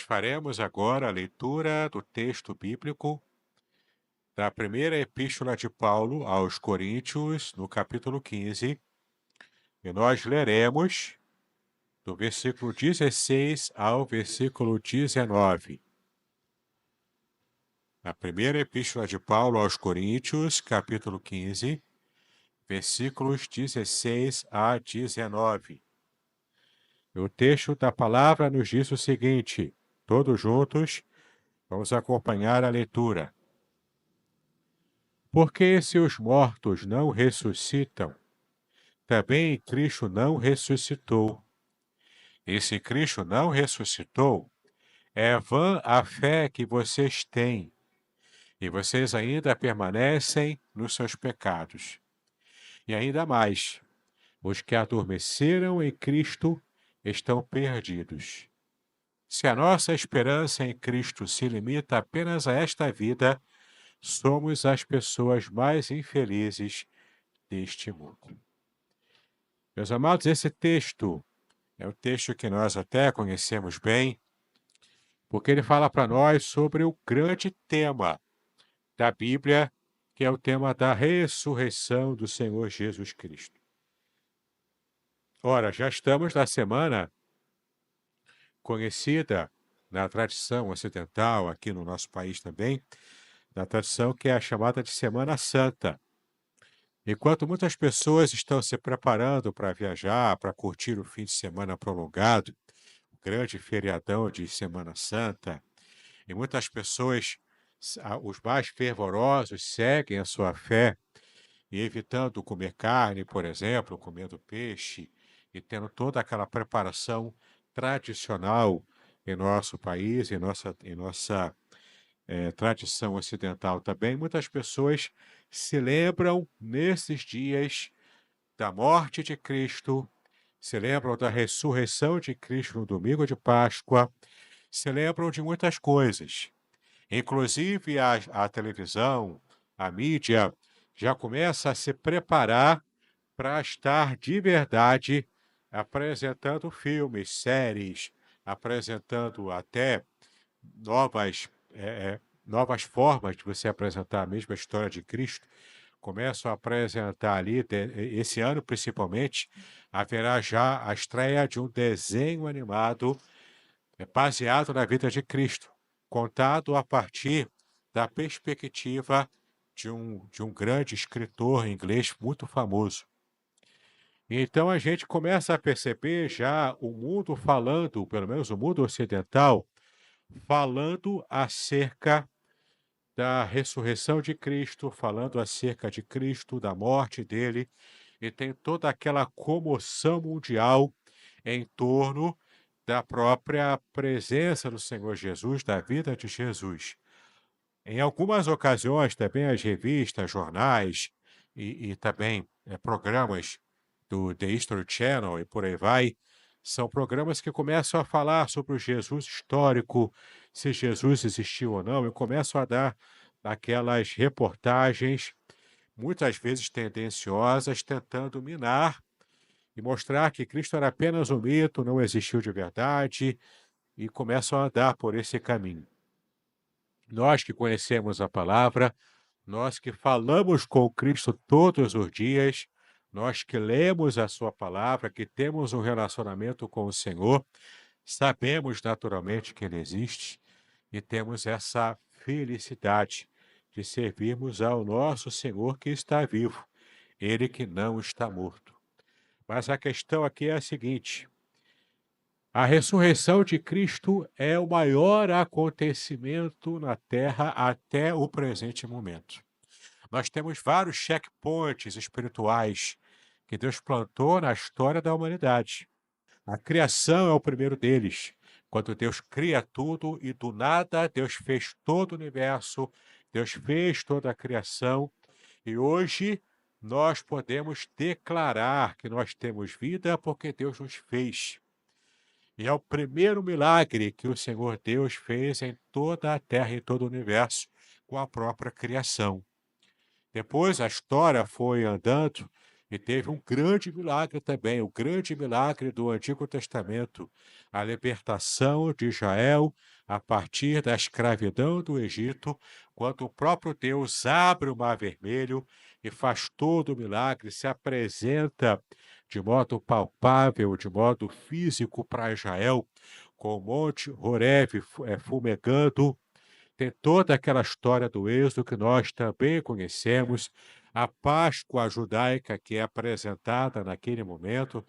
faremos agora a leitura do texto bíblico da primeira epístola de Paulo aos Coríntios, no capítulo 15, e nós leremos do versículo 16 ao versículo 19. A primeira epístola de Paulo aos Coríntios, capítulo 15, versículos 16 a 19. O texto da palavra nos diz o seguinte: todos juntos vamos acompanhar a leitura. Porque se os mortos não ressuscitam, também Cristo não ressuscitou. E se Cristo não ressuscitou, é vã a fé que vocês têm, e vocês ainda permanecem nos seus pecados. E ainda mais, os que adormeceram em Cristo estão perdidos. Se a nossa esperança em Cristo se limita apenas a esta vida, somos as pessoas mais infelizes deste mundo. Meus amados, esse texto é um texto que nós até conhecemos bem, porque ele fala para nós sobre o grande tema da Bíblia, que é o tema da ressurreição do Senhor Jesus Cristo. Ora, já estamos na semana conhecida na tradição ocidental, aqui no nosso país também, na tradição que é a chamada de Semana Santa. Enquanto muitas pessoas estão se preparando para viajar, para curtir o fim de semana prolongado, o grande feriadão de Semana Santa, e muitas pessoas, os mais fervorosos, seguem a sua fé e evitando comer carne, por exemplo, comendo peixe e tendo toda aquela preparação tradicional em nosso país, em nossa tradição ocidental também. Muitas pessoas se lembram nesses dias da morte de Cristo, se lembram da ressurreição de Cristo no domingo de Páscoa, se lembram de muitas coisas. Inclusive a televisão, a mídia, já começa a se preparar para estar de verdade apresentando filmes, séries, apresentando até novas, novas formas de você apresentar a mesma história de Cristo. Começam a apresentar ali, esse ano principalmente, haverá já a estreia de um desenho animado baseado na vida de Cristo, contado a partir da perspectiva de um grande escritor inglês muito famoso. Então a gente começa a perceber já o mundo falando, pelo menos o mundo ocidental, falando acerca da ressurreição de Cristo, falando acerca de Cristo, da morte dele, e tem toda aquela comoção mundial em torno da própria presença do Senhor Jesus, da vida de Jesus. Em algumas ocasiões, também as revistas, jornais e também programas do The History Channel e por aí vai, são programas que começam a falar sobre o Jesus histórico, se Jesus existiu ou não, e começam a dar aquelas reportagens, muitas vezes tendenciosas, tentando minar e mostrar que Cristo era apenas um mito, não existiu de verdade, e começam a andar por esse caminho. Nós que conhecemos a palavra, nós que falamos com Cristo todos os dias, nós que lemos a sua palavra, que temos um relacionamento com o Senhor, sabemos naturalmente que Ele existe e temos essa felicidade de servirmos ao nosso Senhor que está vivo, Ele que não está morto. Mas a questão aqui é a seguinte: a ressurreição de Cristo é o maior acontecimento na Terra até o presente momento. Nós temos vários checkpoints espirituais que Deus plantou na história da humanidade. A criação é o primeiro deles, quando Deus cria tudo e do nada Deus fez todo o universo, Deus fez toda a criação e hoje nós podemos declarar que nós temos vida porque Deus nos fez. E é o primeiro milagre que o Senhor Deus fez em toda a terra e todo o universo com a própria criação. Depois a história foi andando E teve um grande milagre também, o grande milagre do Antigo Testamento, a libertação de Israel a partir da escravidão do Egito, quando o próprio Deus abre o Mar Vermelho e faz todo o milagre, se apresenta de modo palpável, de modo físico para Israel, com o Monte Horebe fumegando. Tem toda aquela história do êxodo que nós também conhecemos, a Páscoa judaica que é apresentada naquele momento,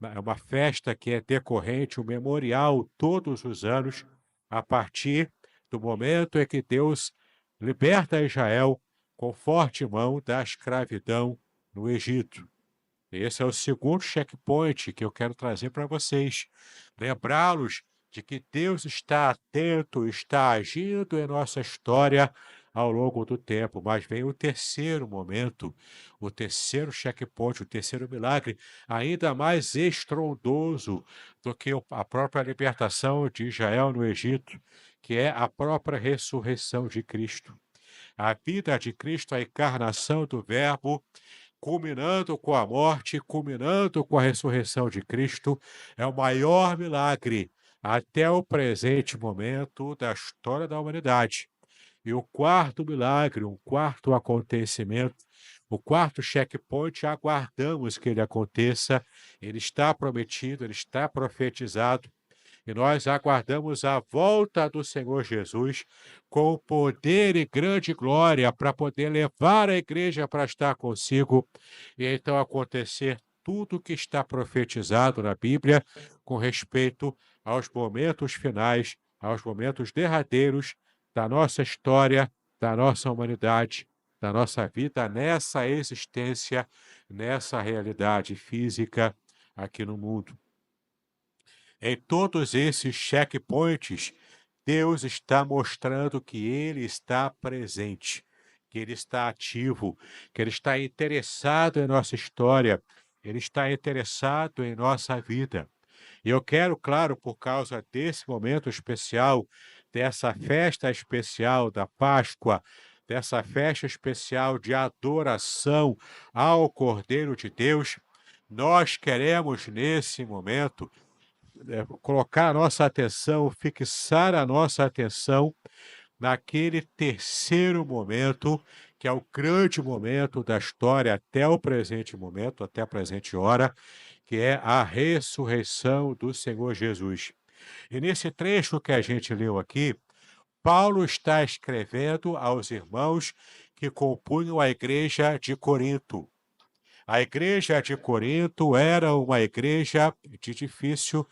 é uma festa que é decorrente, um memorial todos os anos, a partir do momento em que Deus liberta Israel com forte mão da escravidão no Egito. Esse é o segundo checkpoint que eu quero trazer para vocês. Lembrá-los de que Deus está atento, está agindo em nossa história ao longo do tempo. Mas vem o terceiro momento, o terceiro checkpoint, o terceiro milagre, ainda mais estrondoso do que a própria libertação de Israel no Egito, que é a própria ressurreição de Cristo. A vida de Cristo, a encarnação do Verbo, culminando com a morte, culminando com a ressurreição de Cristo, é o maior milagre até o presente momento da história da humanidade. E o quarto milagre, um quarto acontecimento, o quarto checkpoint, aguardamos que ele aconteça. Ele está prometido, ele está profetizado, e nós aguardamos a volta do Senhor Jesus com poder e grande glória para poder levar a igreja para estar consigo e então acontecer tudo o que está profetizado na Bíblia com respeito aos momentos finais, aos momentos derradeiros da nossa história, da nossa humanidade, da nossa vida nessa existência, nessa realidade física aqui no mundo. Em todos esses checkpoints, Deus está mostrando que Ele está presente, que Ele está ativo, que Ele está interessado em nossa história, Ele está interessado em nossa vida. E eu quero, claro, por causa desse momento especial, dessa festa especial da Páscoa, dessa festa especial de adoração ao Cordeiro de Deus, nós queremos, nesse momento, colocar a nossa atenção, fixar a nossa atenção naquele terceiro momento, que é o grande momento da história até o presente momento, até a presente hora, que é a ressurreição do Senhor Jesus. E nesse trecho que a gente leu aqui, Paulo está escrevendo aos irmãos que compunham a igreja de Corinto. A igreja de Corinto era uma igreja de difícil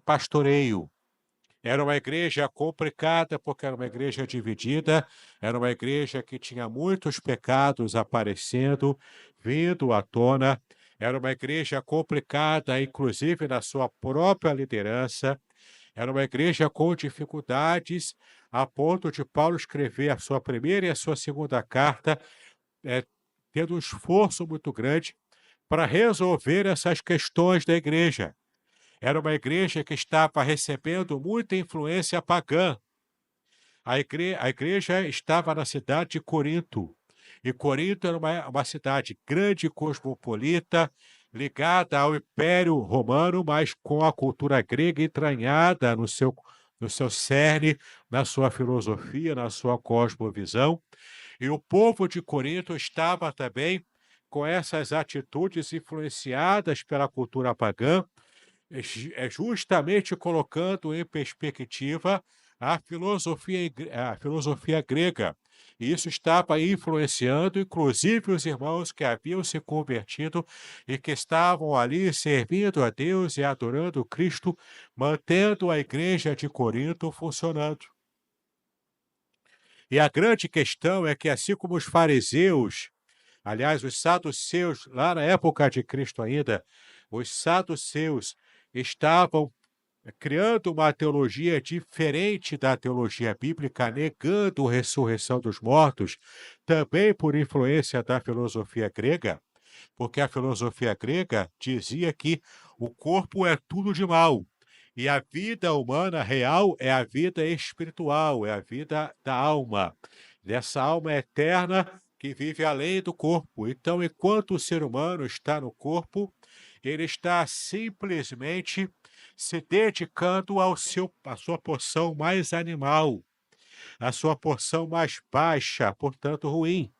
pastoreio. Era uma igreja complicada, porque era uma igreja dividida, era uma igreja que tinha muitos pecados aparecendo, vindo à tona, era uma igreja complicada, inclusive na sua própria liderança, era uma igreja com dificuldades, a ponto de Paulo escrever a sua primeira e a sua segunda carta, tendo um esforço muito grande para resolver essas questões da igreja. Era uma igreja que estava recebendo muita influência pagã. A igreja estava na cidade de Corinto. E Corinto era uma cidade grande, cosmopolita, ligada ao Império Romano, mas com a cultura grega entranhada no seu cerne, na sua filosofia, na sua cosmovisão. E o povo de Corinto estava também com essas atitudes influenciadas pela cultura pagã, justamente colocando em perspectiva a filosofia grega. E isso estava influenciando, inclusive, os irmãos que haviam se convertido e que estavam ali servindo a Deus e adorando Cristo, mantendo a igreja de Corinto funcionando. E a grande questão é que, assim como os fariseus, aliás, os saduceus, lá na época de Cristo ainda, os saduceus estavam criando uma teologia diferente da teologia bíblica, negando a ressurreição dos mortos, também por influência da filosofia grega, porque a filosofia grega dizia que o corpo é tudo de mal, e a vida humana real é a vida espiritual, é a vida da alma, dessa alma eterna que vive além do corpo. Então, enquanto o ser humano está no corpo, ele está simplesmente se dedicando à sua porção mais animal, à sua porção mais baixa, portanto ruim.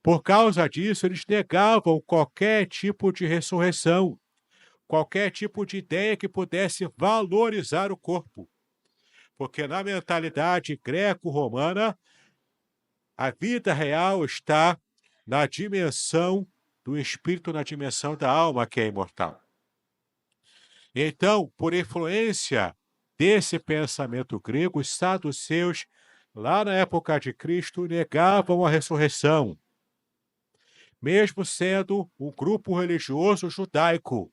Por causa disso, eles negavam qualquer tipo de ressurreição, qualquer tipo de ideia que pudesse valorizar o corpo. Porque na mentalidade greco-romana, a vida real está na dimensão do espírito, na dimensão da alma, que é imortal. Então, por influência desse pensamento grego, os saduceus, lá na época de Cristo, negavam a ressurreição, mesmo sendo um grupo religioso judaico,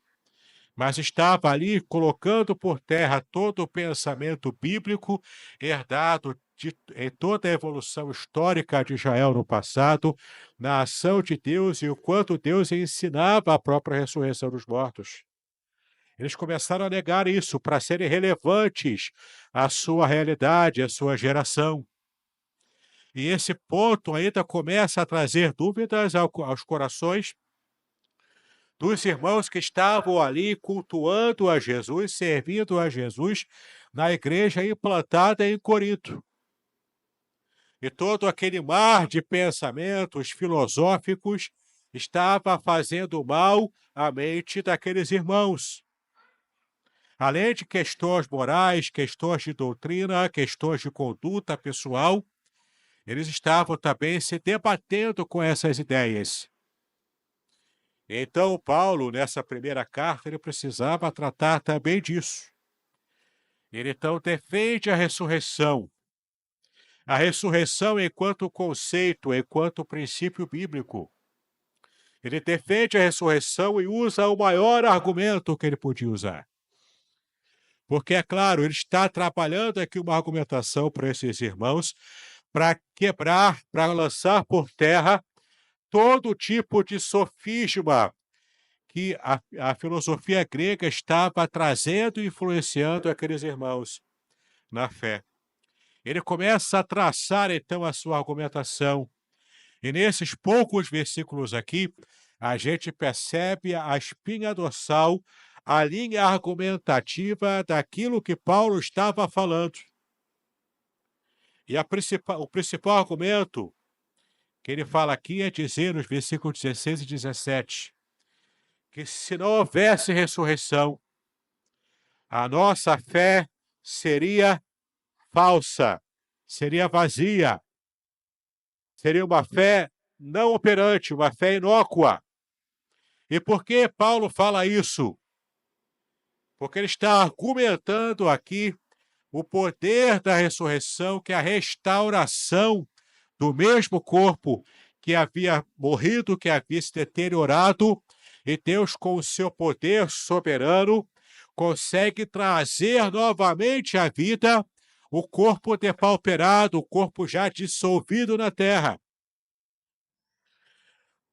mas estava ali colocando por terra todo o pensamento bíblico herdado em toda a evolução histórica de Israel no passado, na ação de Deus e o quanto Deus ensinava a própria ressurreição dos mortos. Eles começaram a negar isso para serem relevantes à sua realidade, à sua geração. E esse ponto ainda começa a trazer dúvidas aos corações dos irmãos que estavam ali cultuando a Jesus, servindo a Jesus na igreja implantada em Corinto. E todo aquele mar de pensamentos filosóficos estava fazendo mal à mente daqueles irmãos. Além de questões morais, questões de doutrina, questões de conduta pessoal, eles estavam também se debatendo com essas ideias. Então, Paulo, nessa primeira carta, ele precisava tratar também disso. Ele, então, defende a ressurreição. A ressurreição enquanto conceito, enquanto princípio bíblico. Ele defende a ressurreição e usa o maior argumento que ele podia usar. Porque, é claro, ele está trabalhando aqui uma argumentação para esses irmãos para quebrar, para lançar por terra todo tipo de sofisma que a filosofia grega estava trazendo e influenciando aqueles irmãos na fé. Ele começa a traçar, então, a sua argumentação. E nesses poucos versículos aqui, a gente percebe a espinha dorsal, a linha argumentativa daquilo que Paulo estava falando. E o principal argumento que ele fala aqui é dizer, nos versículos 16 e 17, que se não houvesse ressurreição, a nossa fé seria falsa, seria vazia, seria uma fé não operante, uma fé inócua. E por que Paulo fala isso? Porque ele está argumentando aqui o poder da ressurreição, que é a restauração do mesmo corpo que havia morrido, que havia se deteriorado, e Deus, com o seu poder soberano, consegue trazer novamente à vida o corpo depauperado, o corpo já dissolvido na terra.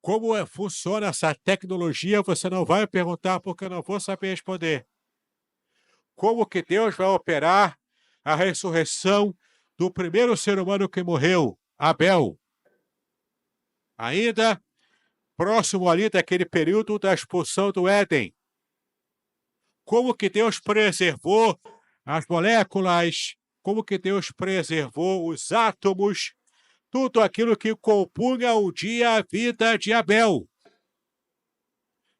Como funciona essa tecnologia, você não vai perguntar, porque eu não vou saber responder. Como que Deus vai operar a ressurreição do primeiro ser humano que morreu, Abel? Ainda próximo ali daquele período da expulsão do Éden. Como que Deus preservou as moléculas, como que Deus preservou os átomos, tudo aquilo que compunha um dia a vida de Abel.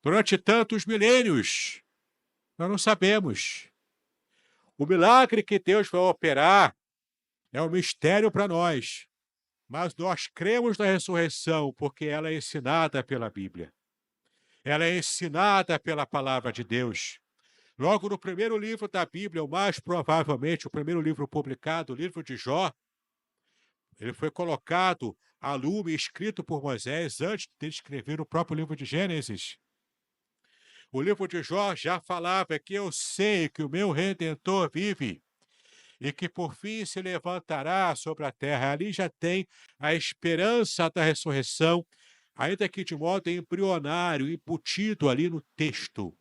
Durante tantos milênios, nós não sabemos. O milagre que Deus vai operar é um mistério para nós, mas nós cremos na ressurreição porque ela é ensinada pela Bíblia. Ela é ensinada pela palavra de Deus. Logo no primeiro livro da Bíblia, o mais provavelmente o primeiro livro publicado, o livro de Jó, ele foi colocado a lume, escrito por Moisés, antes de escrever o próprio livro de Gênesis. O livro de Jó já falava que eu sei que o meu Redentor vive e que por fim se levantará sobre a terra. Ali já tem a esperança da ressurreição, ainda que de modo embrionário, embutido ali no texto.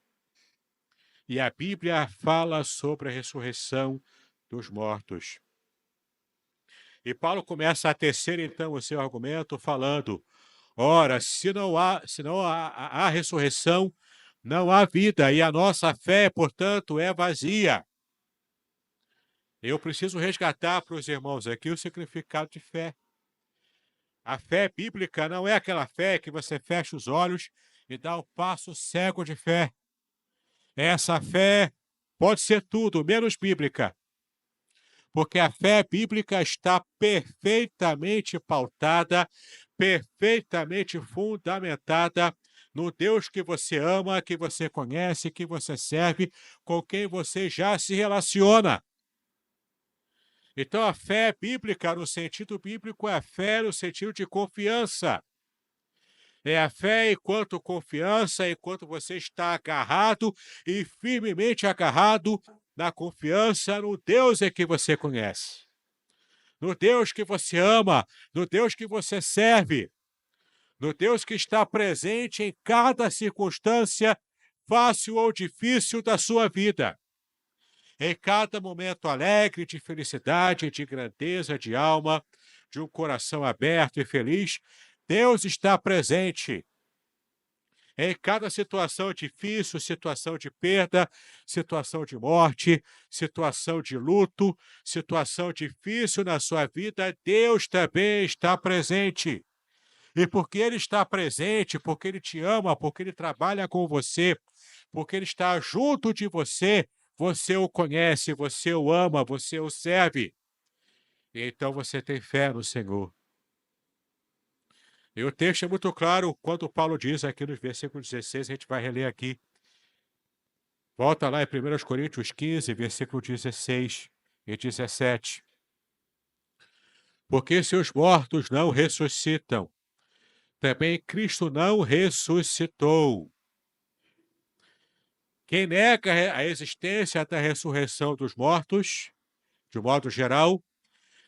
E a Bíblia fala sobre a ressurreição dos mortos. E Paulo começa a tecer, então, o seu argumento falando: ora, se não há ressurreição, não há vida, e a nossa fé, portanto, é vazia. Eu preciso resgatar para os irmãos aqui o significado de fé. A fé bíblica não é aquela fé que você fecha os olhos e dá o passo cego de fé. Essa fé pode ser tudo, menos bíblica. Porque a fé bíblica está perfeitamente pautada, perfeitamente fundamentada no Deus que você ama, que você conhece, que você serve, com quem você já se relaciona. Então, a fé bíblica, no sentido bíblico, é a fé no sentido de confiança. É a fé enquanto confiança, enquanto você está agarrado e firmemente agarrado na confiança no Deus é que você conhece, no Deus que você ama, no Deus que você serve, no Deus que está presente em cada circunstância, fácil ou difícil da sua vida. Em cada momento alegre, de felicidade, de grandeza, de alma, de um coração aberto e feliz, Deus está presente. Em cada situação difícil, situação de perda, situação de morte, situação de luto, situação difícil na sua vida, Deus também está presente. E porque Ele está presente, porque Ele te ama, porque Ele trabalha com você, porque Ele está junto de você, você o conhece, você o ama, você o serve. E então você tem fé no Senhor. E o texto é muito claro quando Paulo diz aqui nos versículos 16, a gente vai reler aqui. Volta lá em 1 Coríntios 15, versículo 16 e 17. Porque se os mortos não ressuscitam, também Cristo não ressuscitou. Quem nega a existência da ressurreição dos mortos, de modo geral,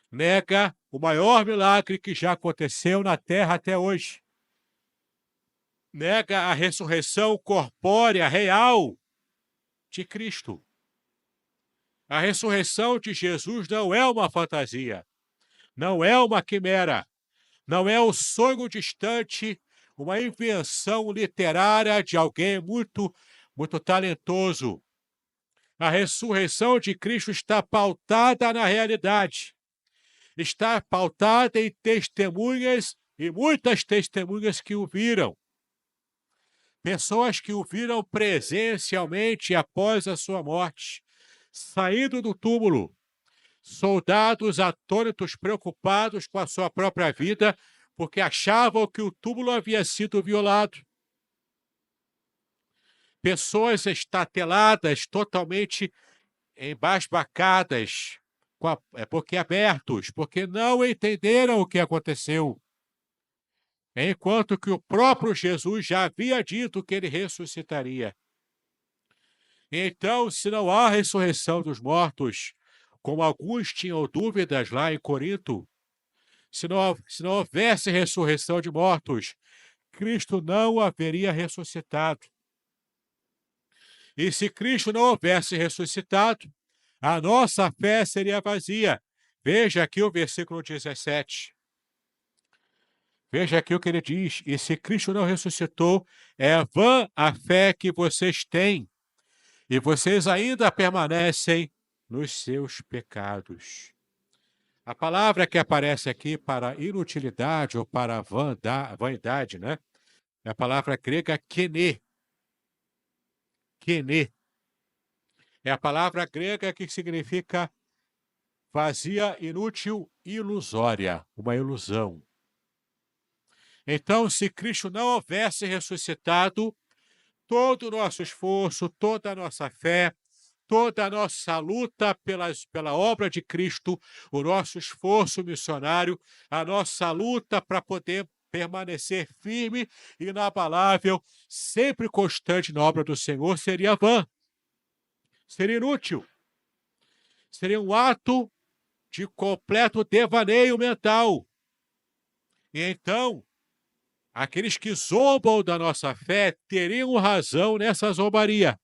nega o maior milagre que já aconteceu na Terra até hoje. Nega a ressurreição corpórea, real, de Cristo. A ressurreição de Jesus não é uma fantasia, não é uma quimera, não é um sonho distante, uma invenção literária de alguém muito talentoso. A ressurreição de Cristo está pautada na realidade, está pautada em testemunhas e muitas testemunhas que o viram. Pessoas que o viram presencialmente após a sua morte, saindo do túmulo. Soldados atônitos, preocupados com a sua própria vida, porque achavam que o túmulo havia sido violado. Pessoas estateladas, totalmente embasbacadas, boquiabertos, porque não entenderam o que aconteceu. Enquanto que o próprio Jesus já havia dito que ele ressuscitaria. Então, se não há ressurreição dos mortos, como alguns tinham dúvidas lá em Corinto, se não houvesse ressurreição de mortos, Cristo não haveria ressuscitado. E se Cristo não houvesse ressuscitado, a nossa fé seria vazia. Veja aqui o versículo 17. Veja aqui o que ele diz. E se Cristo não ressuscitou, é vã a fé que vocês têm, e vocês ainda permanecem nos seus pecados. A palavra que aparece aqui para inutilidade ou para vaidade, né? É a palavra grega kene. Kene. É a palavra grega que significa vazia, inútil, ilusória, uma ilusão. Então, se Cristo não houvesse ressuscitado, todo o nosso esforço, toda a nossa fé, toda a nossa luta pela obra de Cristo, o nosso esforço missionário, a nossa luta para poder permanecer firme, inabalável, sempre constante na obra do Senhor, seria vã, seria inútil, seria um ato de completo devaneio mental. E então, aqueles que zombam da nossa fé teriam razão nessa zombaria.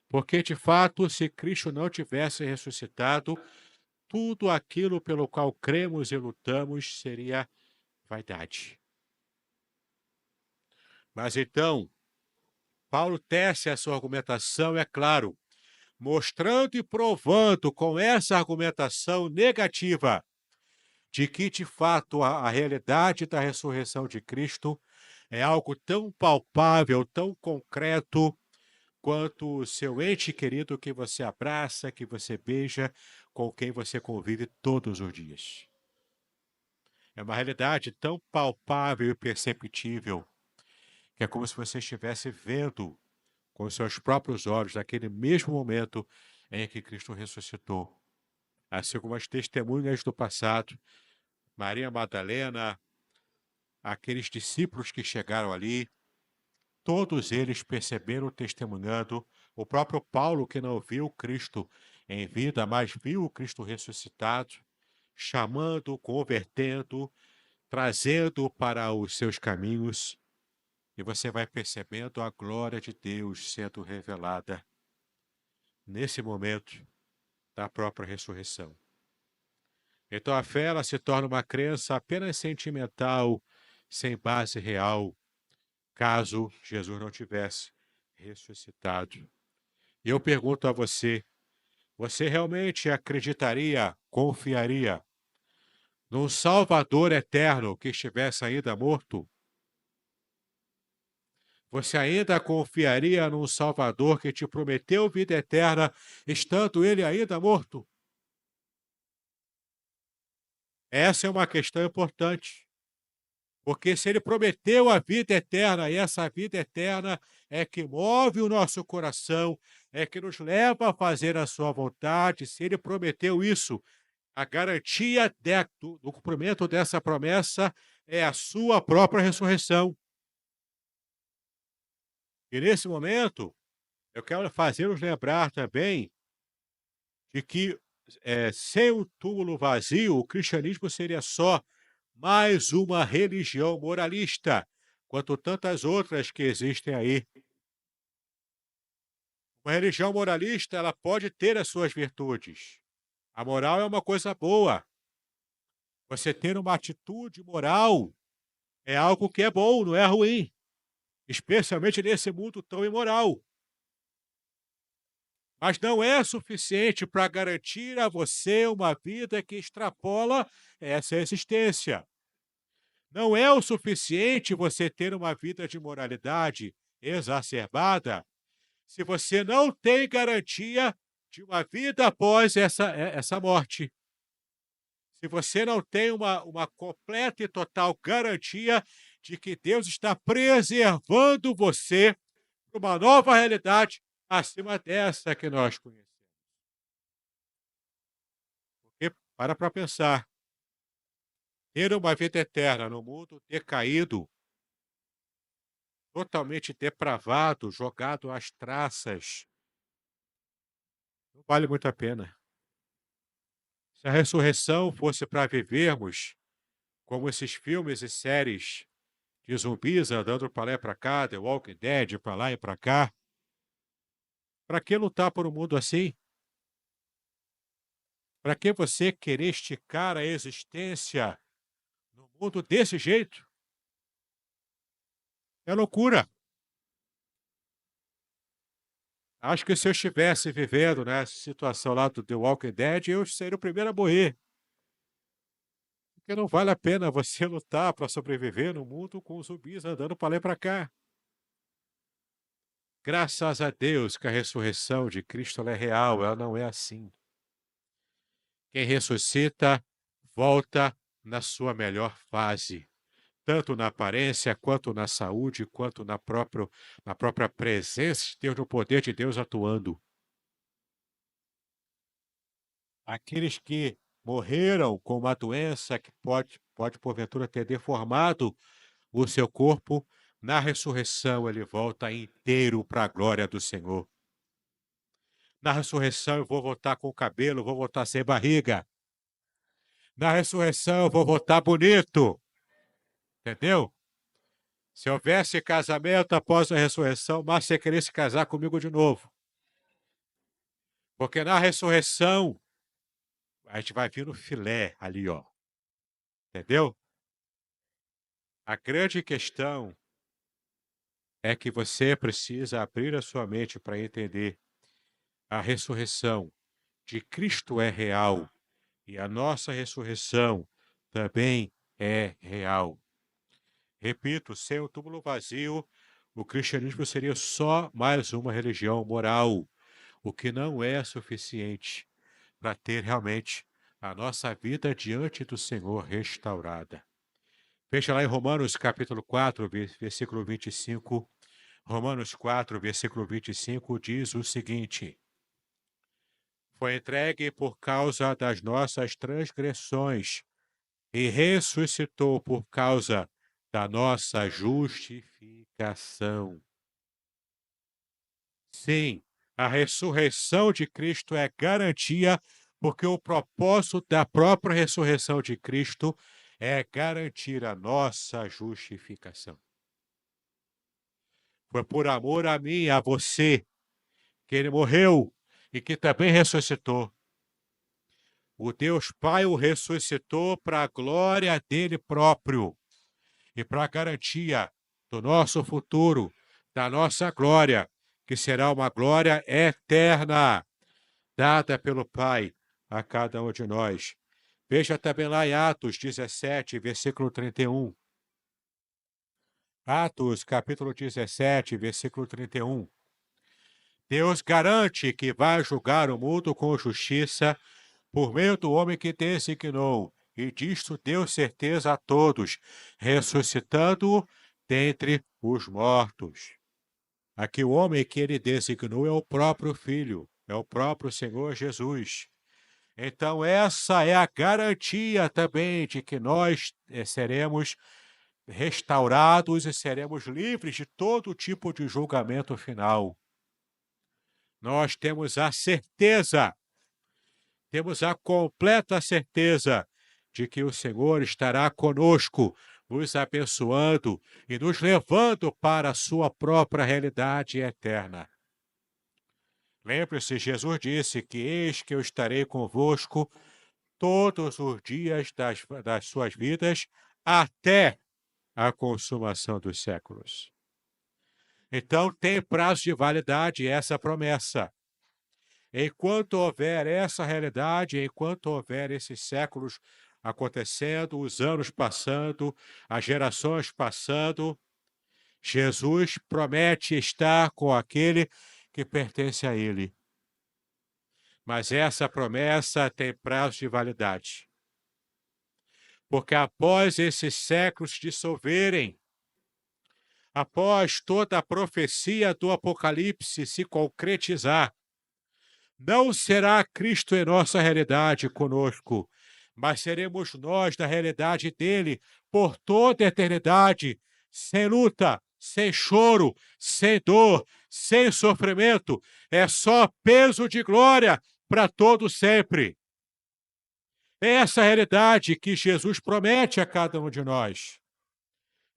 Porque, de fato, se Cristo não tivesse ressuscitado, tudo aquilo pelo qual cremos e lutamos seria vaidade. Mas então, Paulo tece a sua argumentação, é claro, mostrando e provando com essa argumentação negativa de que, de fato, a realidade da ressurreição de Cristo é algo tão palpável, tão concreto, quanto o seu ente querido que você abraça, que você beija, com quem você convive todos os dias. É uma realidade tão palpável e perceptível que é como se você estivesse vendo com os seus próprios olhos naquele mesmo momento em que Cristo ressuscitou. Assim como as testemunhas do passado, Maria Madalena, aqueles discípulos que chegaram ali, todos eles perceberam, testemunhando, o próprio Paulo, que não viu Cristo em vida, mas viu o Cristo ressuscitado, chamando, convertendo, trazendo para os seus caminhos, e você vai percebendo a glória de Deus sendo revelada nesse momento da própria ressurreição. Então a fé ela se torna uma crença apenas sentimental, sem base real, caso Jesus não tivesse ressuscitado. E eu pergunto a você, você realmente acreditaria, confiaria num Salvador eterno que estivesse ainda morto? Você ainda confiaria num Salvador que te prometeu vida eterna, estando ele ainda morto? Essa é uma questão importante. Porque se ele prometeu a vida eterna, e essa vida eterna é que move o nosso coração, é que nos leva a fazer a sua vontade, se ele prometeu isso, a garantia do cumprimento dessa promessa é a sua própria ressurreição. E nesse momento, eu quero fazer-nos lembrar também de que, sem o túmulo vazio, o cristianismo seria só mais uma religião moralista, quanto tantas outras que existem aí. Uma religião moralista, ela pode ter as suas virtudes. A moral é uma coisa boa. Você ter uma atitude moral é algo que é bom, não é ruim. Especialmente nesse mundo tão imoral. Mas não é suficiente para garantir a você uma vida que extrapola essa existência. Não é o suficiente você ter uma vida de moralidade exacerbada se você não tem garantia de uma vida após essa morte. Se você não tem uma completa e total garantia de que Deus está preservando você para uma nova realidade acima dessa que nós conhecemos. Porque, para pensar, ter uma vida eterna no mundo decaído, totalmente depravado, jogado às traças, não vale muito a pena. Se a ressurreição fosse para vivermos como esses filmes e séries de zumbis andando para lá e para cá, The Walking Dead, para lá e para cá, para que lutar por um mundo assim? Para que você querer esticar a existência no mundo desse jeito? É loucura. Acho que se eu estivesse vivendo nessa situação lá do The Walking Dead, eu seria o primeiro a morrer. Porque não vale a pena você lutar para sobreviver no mundo com zumbis andando para lá e para cá. Graças a Deus que a ressurreição de Cristo ela é real, ela não é assim. Quem ressuscita volta na sua melhor fase, tanto na aparência, quanto na saúde, quanto na própria presença de Deus, no poder de Deus atuando. Aqueles que morreram com uma doença que pode porventura ter deformado o seu corpo, na ressurreição ele volta inteiro para a glória do Senhor. Na ressurreição eu vou voltar com o cabelo, vou voltar sem barriga. Na ressurreição eu vou voltar bonito. Entendeu? Se houvesse casamento após a ressurreição, mas você queria se casar comigo de novo. Porque na ressurreição, A gente vai vir no filé ali, ó. Entendeu? A grande questão é que você precisa abrir a sua mente para entender a ressurreição de Cristo é real e a nossa ressurreição também é real. Repito, sem o túmulo vazio, o cristianismo seria só mais uma religião moral, o que não é suficiente para ter realmente a nossa vida diante do Senhor restaurada. Veja lá em Romanos capítulo 4, versículo 25. Romanos 4, versículo 25 diz o seguinte: foi entregue por causa das nossas transgressões e ressuscitou por causa da nossa justificação. Sim, a ressurreição de Cristo é garantia, porque o propósito da própria ressurreição de Cristo é garantir a nossa justificação. Foi por amor a mim e a você que ele morreu e que também ressuscitou. O Deus Pai o ressuscitou para a glória dele próprio e para a garantia do nosso futuro, da nossa glória, que será uma glória eterna, dada pelo Pai a cada um de nós. Veja também lá em Atos 17, versículo 31. Atos, capítulo 17, versículo 31. Deus garante que vai julgar o mundo com justiça por meio do homem que designou, e disto deu certeza a todos, ressuscitando-o dentre os mortos. Aqui o homem que ele designou é o próprio Filho, é o próprio Senhor Jesus. Então essa é a garantia também de que nós seremos restaurados e seremos livres de todo tipo de julgamento final. Nós temos a certeza, temos a completa certeza de que o Senhor estará conosco, nos abençoando e nos levando para a sua própria realidade eterna. Lembre-se, Jesus disse que eis que eu estarei convosco todos os dias das suas vidas até a consumação dos séculos. Então tem prazo de validade essa promessa. Enquanto houver essa realidade, enquanto houver esses séculos acontecendo, os anos passando, as gerações passando, Jesus promete estar com aquele que pertence a ele. Mas essa promessa tem prazo de validade. Porque após esses séculos dissolverem, após toda a profecia do Apocalipse se concretizar, não será Cristo em nossa realidade conosco, mas seremos nós na realidade dele por toda a eternidade, sem luta, sem choro, sem dor, sem sofrimento. É só peso de glória para todo sempre. É essa realidade que Jesus promete a cada um de nós.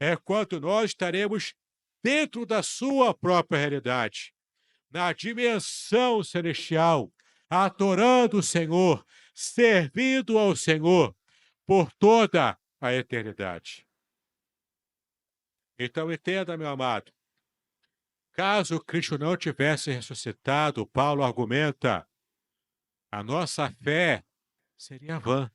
É quando nós estaremos dentro da sua própria realidade, na dimensão celestial, adorando o Senhor, servindo ao Senhor por toda a eternidade. Então entenda, meu amado, caso Cristo não tivesse ressuscitado, Paulo argumenta, a nossa fé seria vã.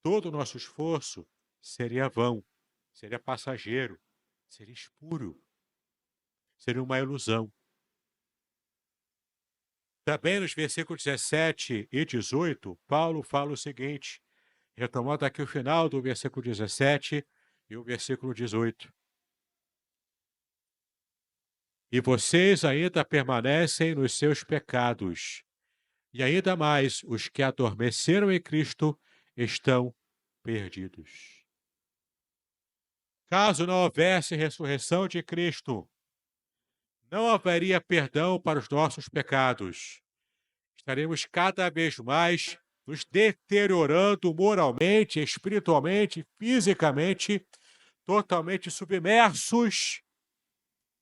Todo o nosso esforço seria vão, seria passageiro, seria espúrio, seria uma ilusão. Também nos versículos 17 e 18, Paulo fala o seguinte, retomando aqui o final do versículo 17 e o versículo 18. E vocês ainda permanecem nos seus pecados, e ainda mais os que adormeceram em Cristo estão perdidos. Caso não houvesse ressurreição de Cristo, não haveria perdão para os nossos pecados. Estaremos cada vez mais nos deteriorando moralmente, espiritualmente, fisicamente, totalmente submersos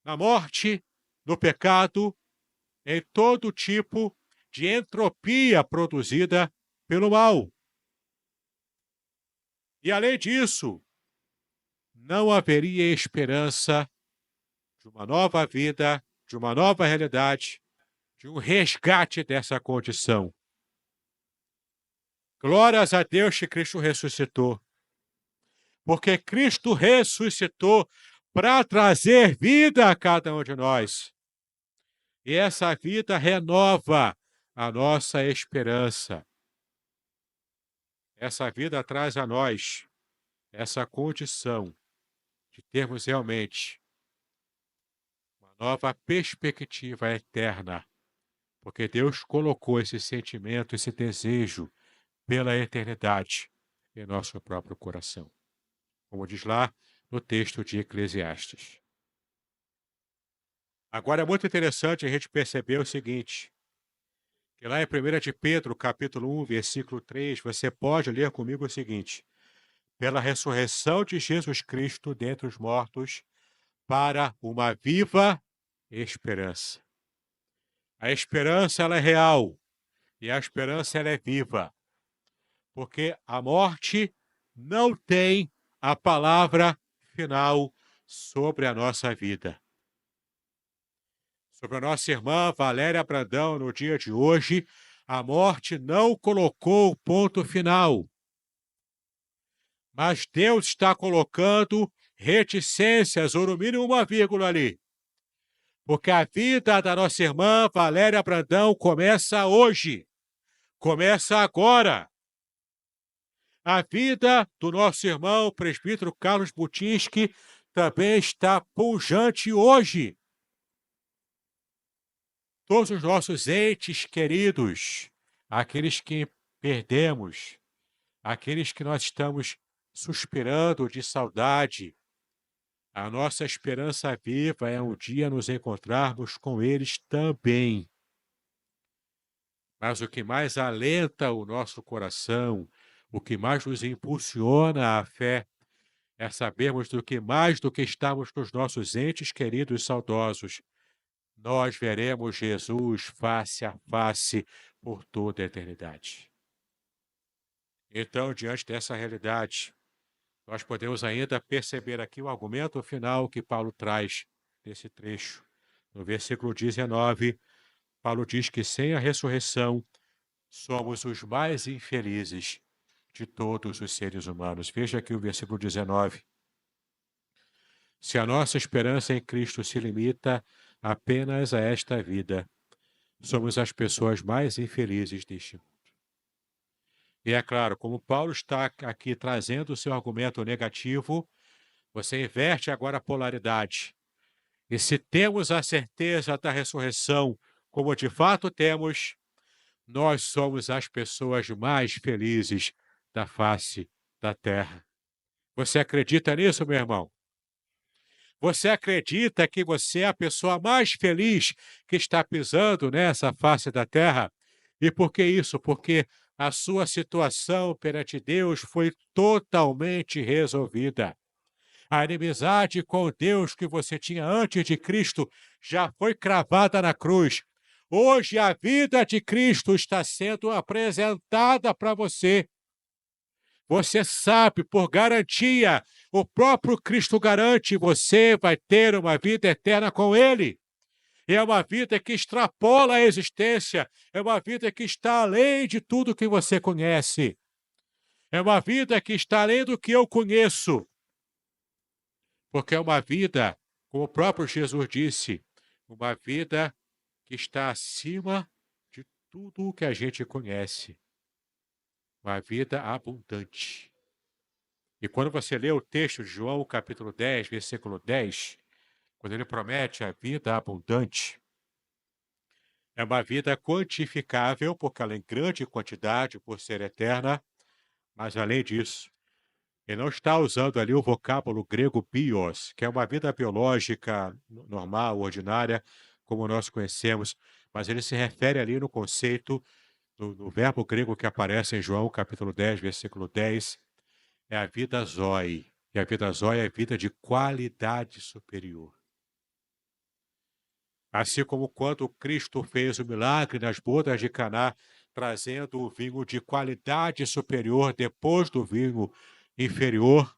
na morte, no pecado, em todo tipo de entropia produzida pelo mal. E, além disso, não haveria esperança de uma nova vida, de uma nova realidade, de um resgate dessa condição. Glórias a Deus que Cristo ressuscitou. Porque Cristo ressuscitou para trazer vida a cada um de nós. E essa vida renova a nossa esperança. Essa vida traz a nós essa condição de termos realmente uma nova perspectiva eterna. Porque Deus colocou esse sentimento, esse desejo pela eternidade em nosso próprio coração. Como diz lá no texto de Eclesiastes. Agora é muito interessante a gente perceber o seguinte, que lá em 1 de Pedro, capítulo 1, versículo 3, você pode ler comigo o seguinte: pela ressurreição de Jesus Cristo dentre os mortos, para uma viva esperança. A esperança ela é real e a esperança ela é viva, porque a morte não tem a palavra final sobre a nossa vida. Sobre a nossa irmã Valéria Brandão, no dia de hoje, a morte não colocou o ponto final. Mas Deus está colocando reticências, ou no mínimo uma vírgula ali. Porque a vida da nossa irmã Valéria Brandão começa hoje. Começa agora. A vida do nosso irmão presbítero Carlos Butinski também está pujante hoje. Todos os nossos entes queridos, aqueles que perdemos, aqueles que nós estamos suspirando de saudade, a nossa esperança viva é um dia nos encontrarmos com eles também. Mas o que mais alenta o nosso coração, o que mais nos impulsiona à fé, é sabermos do que mais do que estamos com os nossos entes queridos e saudosos, nós veremos Jesus face a face por toda a eternidade. Então, diante dessa realidade, nós podemos ainda perceber aqui o argumento final que Paulo traz nesse trecho. No versículo 19, Paulo diz que sem a ressurreição, somos os mais infelizes de todos os seres humanos. Veja aqui o versículo 19. Se a nossa esperança em Cristo se limita apenas a esta vida, somos as pessoas mais infelizes deste mundo. E é claro, como Paulo está aqui trazendo o seu argumento negativo, você inverte agora a polaridade. E se temos a certeza da ressurreição, como de fato temos, nós somos as pessoas mais felizes da face da terra. Você acredita nisso, meu irmão? Você acredita que você é a pessoa mais feliz que está pisando nessa face da terra? E por que isso? Porque a sua situação perante Deus foi totalmente resolvida. A inimizade com Deus que você tinha antes de Cristo já foi cravada na cruz. Hoje a vida de Cristo está sendo apresentada para você. Você sabe, por garantia, o próprio Cristo garante, você vai ter uma vida eterna com Ele. É uma vida que extrapola a existência, é uma vida que está além de tudo que você conhece. É uma vida que está além do que eu conheço. Porque é uma vida, como o próprio Jesus disse, uma vida que está acima de tudo o que a gente conhece. Uma vida abundante. E quando você lê o texto de João, capítulo 10, versículo 10, quando ele promete a vida abundante, é uma vida quantificável, porque ela é em grande quantidade, por ser eterna, mas além disso, ele não está usando ali o vocábulo grego bios, que é uma vida biológica normal, ordinária, como nós conhecemos, mas ele se refere ali no conceito do verbo grego que aparece em João, capítulo 10, versículo 10, é a vida zoe. E a vida zoe é vida de qualidade superior. Assim como quando Cristo fez o milagre nas bodas de Caná, trazendo o vinho de qualidade superior depois do vinho inferior.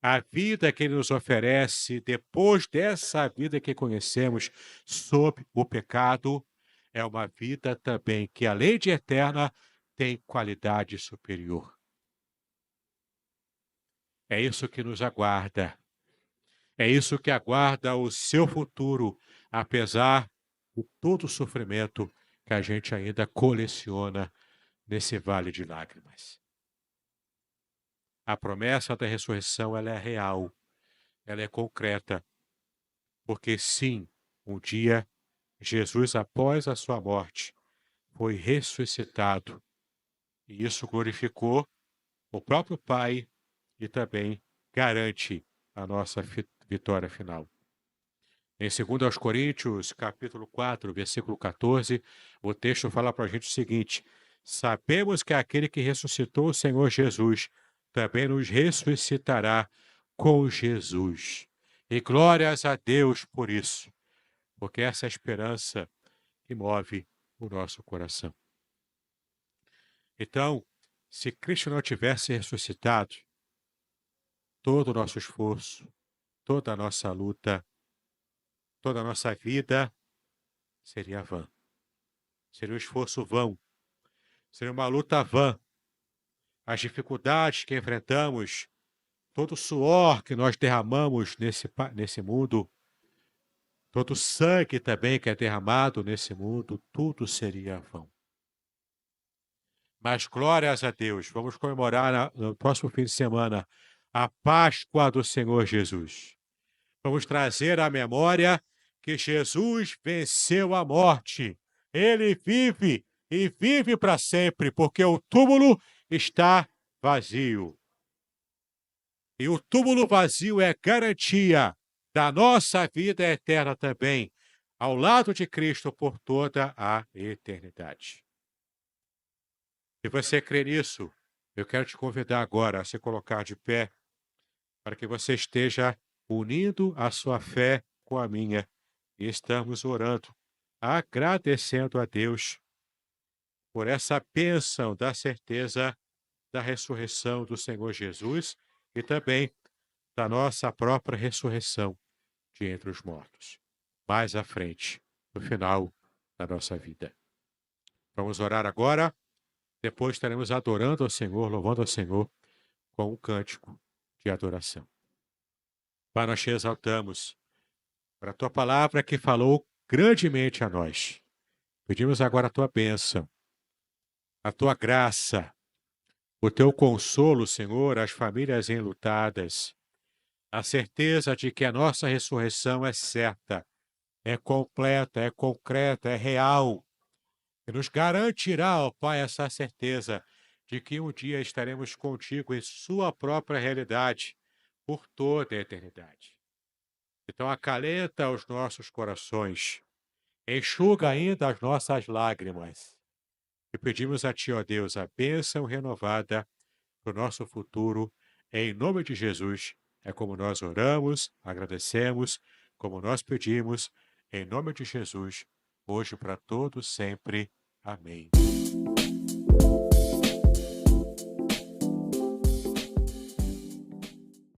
A vida que ele nos oferece depois dessa vida que conhecemos sob o pecado é uma vida também que, além de eterna, tem qualidade superior. É isso que nos aguarda. É isso que aguarda o seu futuro, apesar de todo o sofrimento que a gente ainda coleciona nesse vale de lágrimas. A promessa da ressurreição, ela é real, ela é concreta, porque sim, um dia Jesus, após a sua morte, foi ressuscitado, e isso glorificou o próprio Pai e também garante a nossa vitória final. Em 2 aos Coríntios, capítulo 4, versículo 14, o texto fala para a gente o seguinte: sabemos que aquele que ressuscitou o Senhor Jesus também nos ressuscitará com Jesus. E glórias a Deus por isso, porque essa é a esperança que move o nosso coração. Então, se Cristo não tivesse ressuscitado, todo o nosso esforço, toda a nossa luta, toda a nossa vida seria vã. Seria um esforço vão. Seria uma luta vã. As dificuldades que enfrentamos, todo o suor que nós derramamos nesse mundo, todo o sangue também que é derramado nesse mundo, tudo seria vão. Mas glórias a Deus, vamos comemorar no próximo fim de semana a Páscoa do Senhor Jesus. Vamos trazer à memória que Jesus venceu a morte. Ele vive e vive para sempre, porque o túmulo está vazio. E o túmulo vazio é garantia da nossa vida eterna também, ao lado de Cristo por toda a eternidade. Se você crê nisso, eu quero te convidar agora a se colocar de pé para que você esteja unindo a sua fé com a minha e estamos orando, agradecendo a Deus por essa bênção da certeza da ressurreição do Senhor Jesus e também da nossa própria ressurreição de entre os mortos, mais à frente, no final da nossa vida. Vamos orar agora, depois estaremos adorando ao Senhor, louvando ao Senhor com um cântico de adoração. Pai, nós te exaltamos para a tua palavra que falou grandemente a nós. Pedimos agora a tua bênção, a tua graça, o teu consolo, Senhor, às famílias enlutadas, a certeza de que a nossa ressurreição é certa, é completa, é concreta, é real, e nos garantirá, ó Pai, essa certeza de que um dia estaremos contigo em sua própria realidade, por toda a eternidade. Então acalenta os nossos corações, enxuga ainda as nossas lágrimas, e pedimos a Ti, ó Deus, a bênção renovada para o nosso futuro, em nome de Jesus. É como nós oramos, agradecemos, como nós pedimos, em nome de Jesus, hoje para todos sempre. Amém.